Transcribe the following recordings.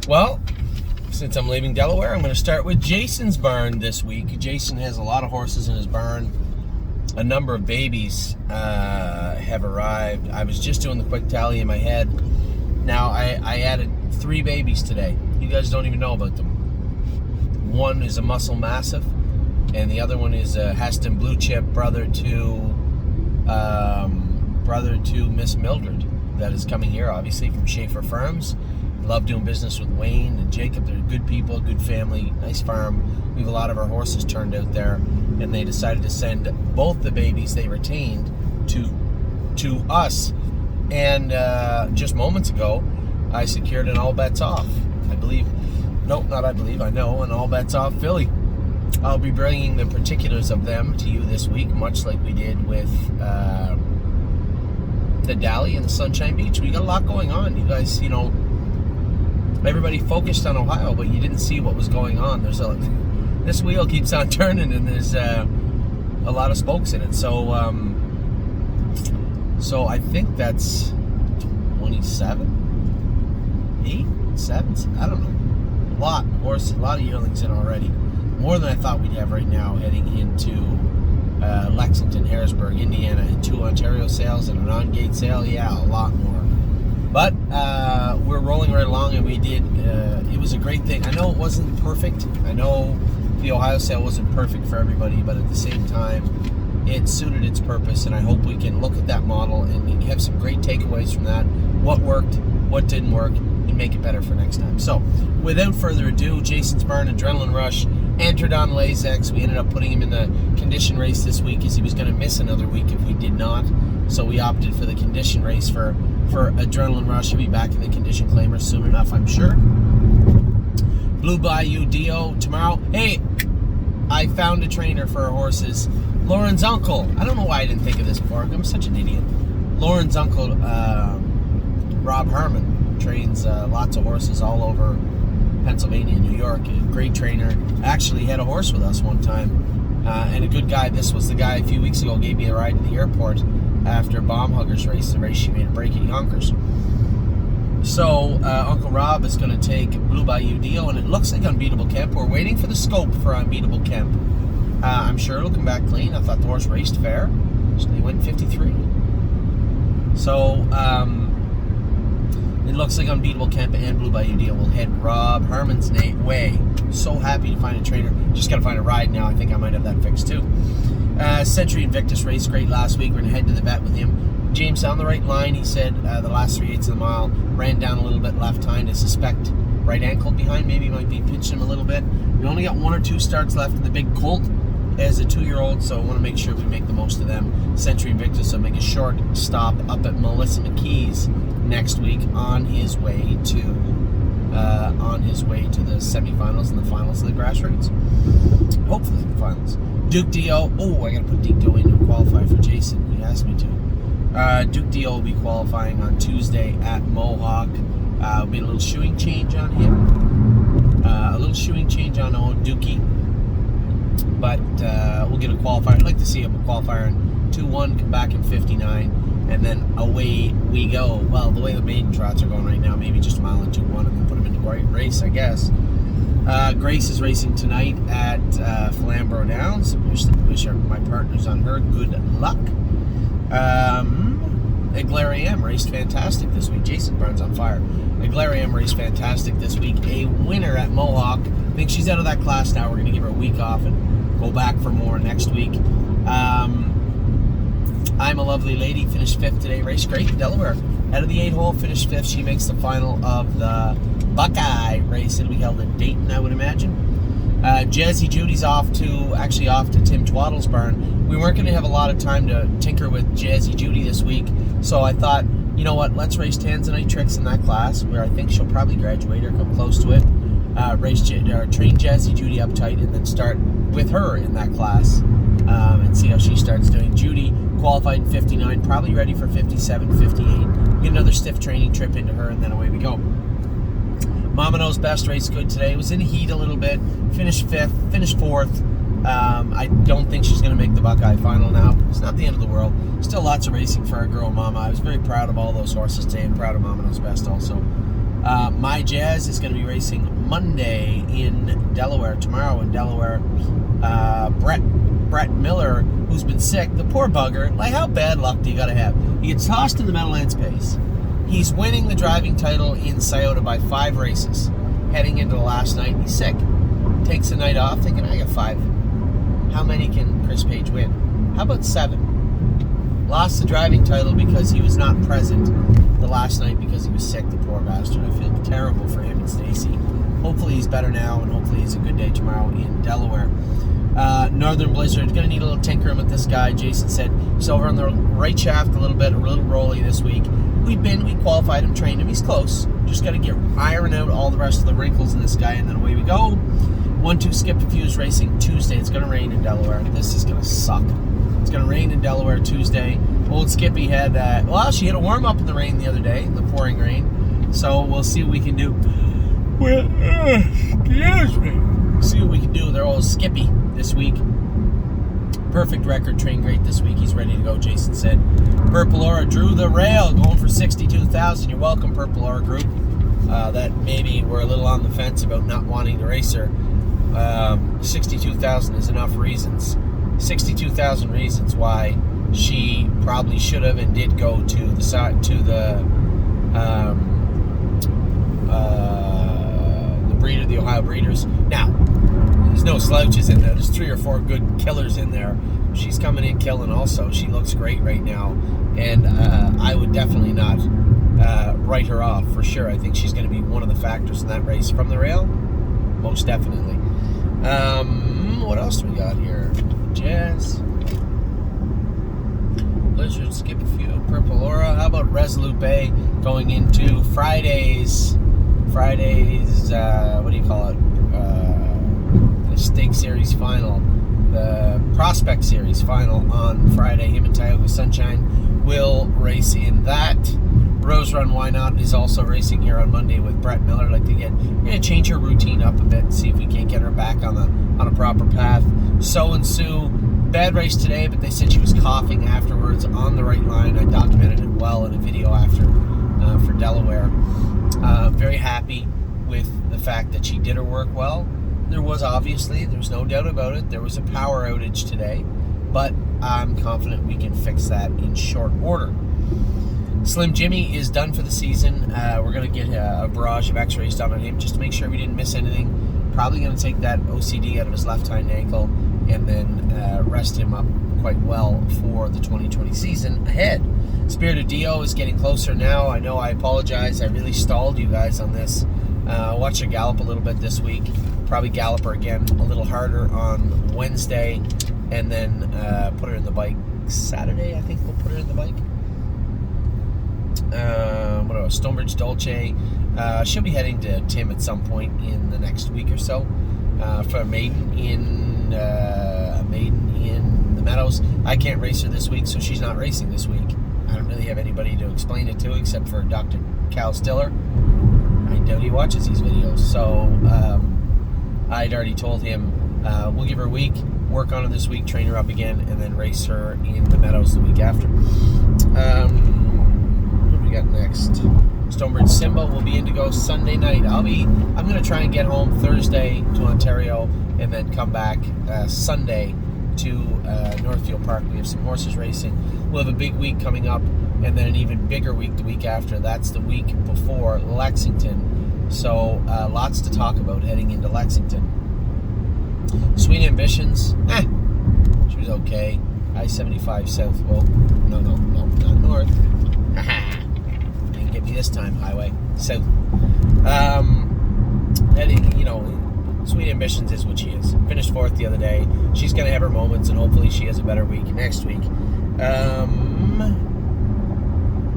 Well, since I'm leaving Delaware, I'm going to start with Jason's barn this week. Jason has a lot of horses in his barn. A number of babies have arrived. I was just doing the quick tally in my head. Now, I added 3 babies today. You guys don't even know about them. One is a Muscle Massive, and the other one is a Heston Blue Chip, brother to Miss Mildred, that is coming here, obviously, from Schaefer Farms. Love doing business with Wayne and Jacob. They're good people, good family, nice farm. We have a lot of our horses turned out there, and they decided to send both the babies they retained to us. And just moments ago, I secured an all bets off. I know an all bets off filly. I'll be bringing the particulars of them to you this week, much like we did with the Dally and the Sunshine Beach. We got a lot going on. You guys, everybody focused on Ohio, but you didn't see what was going on. This wheel keeps on turning, and there's a lot of spokes in it. So I think that's 27, 8, 7. I don't know. A lot of horses, a lot of yearlings in already. More than I thought we'd have right now, heading into Lexington, Harrisburg, Indiana, and 2 Ontario sales and an on-gate sale. Yeah, a lot more. But we're rolling right along, and we did. It was a great thing. I know it wasn't perfect. I know the Ohio sale wasn't perfect for everybody, but at the same time, it suited its purpose, and I hope we can look at that model and have some great takeaways from that. What worked, what didn't work, and make it better for next time. So, without further ado, Jason's Barn Adrenaline Rush entered on Lasix. We ended up putting him in the condition race this week, as he was going to miss another week if we did not. So we opted for the condition race for Adrenaline Rush. He'll be back in the condition claimer soon enough, I'm sure. Blue Bayou Dio tomorrow. Hey, I found a trainer for our horses. Lauren's uncle. I don't know why I didn't think of this before. I'm such an idiot. Lauren's uncle, Rob Herman, trains lots of horses all over Pennsylvania and New York. A great trainer. Actually had a horse with us one time, and a good guy. This was the guy a few weeks ago gave me a ride to the airport after Bomb Huggers race, the race she made a break at Yonkers. So Uncle Rob is going to take Blue Bayou Dio, and it looks like Unbeatable Kemp. We're waiting for the scope for Unbeatable Kemp. I'm sure it'll come back clean. I thought the horse raced fair. So they went 53. So it looks like Unbeatable Kemp and Blue Bayou Dio will head Rob Herman's way. So happy to find a trainer. Just got to find a ride now. I think I might have that fixed too. Century Invictus raced great last week. We're going to head to the vet with him. James on the right line. He said the last 3/8 of the mile ran down a little bit left hind. I suspect right ankle behind. Maybe might be pinching him a little bit. We only got 1 or 2 starts left in the big colt as a 2-year-old, so I want to make sure we make the most of them. Century Invictus will make a short stop up at Melissa McKee's next week on his way to the semifinals and the finals of the grassroots. Hopefully the finals. Duke Dio. Oh, I got to put Duke Dio into a qualifier for Jason. He asked me to. Duke Dio will be qualifying on Tuesday at Mohawk. Will be a little shoeing change on him. A little shoeing change on old Dookie. But we'll get a qualifier. I'd like to see him a qualifier in 2-1, come back in 59, and then away we go. Well, the way the maiden trots are going right now, maybe just a mile and 2-1, and then put him into a race, I guess. Grace is racing tonight at Flamborough Downs. Wish my partners on her good luck. Eglariam raced fantastic this week. Jason Barnes on fire. Eglariam raced fantastic this week. A winner at Mohawk. I think she's out of that class now. We're going to give her a week off and go back for more next week. I'm a Lovely Lady finished 5th today. Raced great in Delaware. Out of the 8-hole, finished 5th. She makes the final of the Buckeye race that we held at Dayton, I would imagine. Jazzy Judy's off to Tim Twaddle's barn. We weren't going to have a lot of time to tinker with Jazzy Judy this week, so I thought, you know what, let's race Tanzanite Tricks in that class, where I think she'll probably graduate or come close to it. Train Jazzy Judy up tight, and then start with her in that class and see how she starts doing. Judy qualified in 59, probably ready for 57, 58. Get another stiff training trip into her, and then away we go. Mama Knows Best race good today. Was in heat a little bit. Finished 5th. Finished 4th. I don't think she's going to make the Buckeye final now. It's not the end of the world. Still lots of racing for our girl Mama. I was very proud of all those horses today and proud of Mama Knows Best also. My My Jazz is going to be racing Monday in Delaware, tomorrow in Delaware. Brett Miller, who's been sick, the poor bugger, like how bad luck do you got to have? He gets tossed in the Meadowlands pace. He's winning the driving title in Scioto by 5 races. Heading into the last night, he's sick. Takes the night off, thinking, I got 5. How many can Chris Page win? How about 7? Lost the driving title because he was not present the last night because he was sick, the poor bastard. I feel terrible for him and Stacy. Hopefully he's better now, and hopefully it's a good day tomorrow in Delaware. Northern Blizzard, going to need a little tinkering with this guy. Jason said he's over on the right shaft a little bit, a little rolly this week. We qualified him, trained him. He's close. Just got to iron out all the rest of the wrinkles in this guy, and then away we go. 1-2 Skip a Fuse racing Tuesday. It's going to rain in Delaware. This is going to suck. It's going to rain in Delaware Tuesday. Old Skippy had, she had a warm-up in the rain the other day, the pouring rain. So we'll see what we can do. Well, excuse me. See what we can do with their old Skippy this week. Perfect record, trained great this week. He's ready to go, Jason said. Purple Aura drew the rail, going for 62,000. You're welcome, Purple Aura group. That maybe we're a little on the fence about not wanting to race her. 62,000 is enough reasons. 62,000 reasons why she probably should have and did go to the Ohio Breeders. Now, there's no slouches in there. There's 3 or 4 good killers in there. She's coming in killing also. She looks great right now, and I would definitely not write her off for sure. I think she's going to be one of the factors in that race from the rail, most definitely. What else do we got here? Jazz, Blizzard, Skip a Few, Purple Aura. How about Resolute Bay going into Friday's what do you call it? The Stake Series final, the Prospect Series final on Friday. Him and Tioga Sunshine will race in that. Rose Run Why Not is also racing here on Monday with Brett Miller. Like to we're gonna change her routine up a bit and see if we can't get her back on a proper path. So and Sue, bad race today, but they said she was coughing afterwards on the right line. I documented it well in a video after for Delaware. Very happy with the fact that she did her work well. There's no doubt about it, there was a power outage today, but I'm confident we can fix that in short order. Slim Jimmy is done for the season. We're going to get a barrage of x-rays done on him just to make sure we didn't miss anything. Probably going to take that OCD out of his left hind ankle and then rest him up quite well for the 2020 season ahead. Spirit of Dio is getting closer now. I know, I apologize. I really stalled you guys on this. Watch her gallop a little bit this week. Probably gallop her again a little harder on Wednesday, and then put her in the bike Saturday. I think we'll put her in the bike. What else? Stonebridge Dolce. She'll be heading to Tim at some point in the next week or so for a maiden in the Meadows. I can't race her this week, so she's not racing this week. I don't really have anybody to explain it to except for Dr. Cal Stiller. I doubt he watches these videos, so I'd already told him we'll give her a week, work on her this week, train her up again, and then race her in the Meadows the week after. What do we got next? Stonebridge Simba will be Indigo Sunday night. I'm going to try and get home Thursday to Ontario and then come back Sunday to Northfield Park. We have some horses racing. We'll have a big week coming up, and then an even bigger week the week after. That's the week before Lexington. So lots to talk about heading into Lexington. Sweet Ambitions, she was okay. I-75 south. Oh, no, not north. Didn't get me this time, highway. South. Heading, Sweet Ambitions is what she is. Finished 4th the other day. She's going to have her moments, and hopefully she has a better week next week.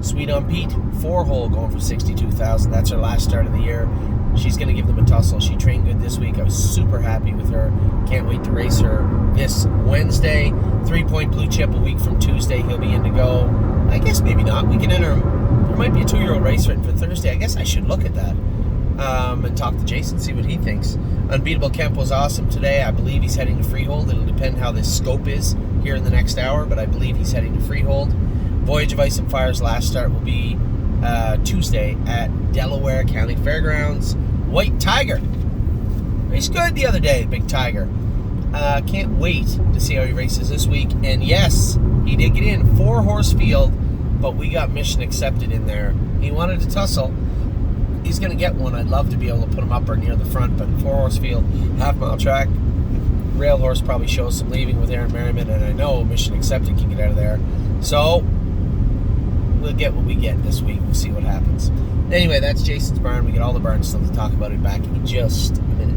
Sweet on Pete, 4-hole going for 62,000. That's her last start of the year. She's going to give them a tussle. She trained good this week. I was super happy with her. Can't wait to race her this Wednesday. 3-point blue chip a week from Tuesday. He'll be in to go. I guess maybe not. We can enter him. There might be a 2-year-old race written for Thursday. I guess I should look at that and talk to Jason, see what he thinks. Unbeatable Kemp was awesome today. I believe he's heading to Freehold. It'll depend how this scope is here in the next hour, but I believe he's heading to Freehold. Voyage of Ice and Fire's last start will be Tuesday at Delaware County Fairgrounds. White Tiger. Raced good the other day, Big Tiger. Can't wait to see how he races this week. And yes, he did get in 4-horse field, but we got mission accepted in there. He wanted to tussle. He's going to get one. I'd love to be able to put him up or near the front, but 4-horse field, half-mile track. Rail horse probably shows some leaving with Aaron Merriman, and I know mission accepted can get out of there. So we'll get what we get this week. We'll see what happens. Anyway, that's Jason's barn. We get all the barn stuff to talk about it back in just a minute.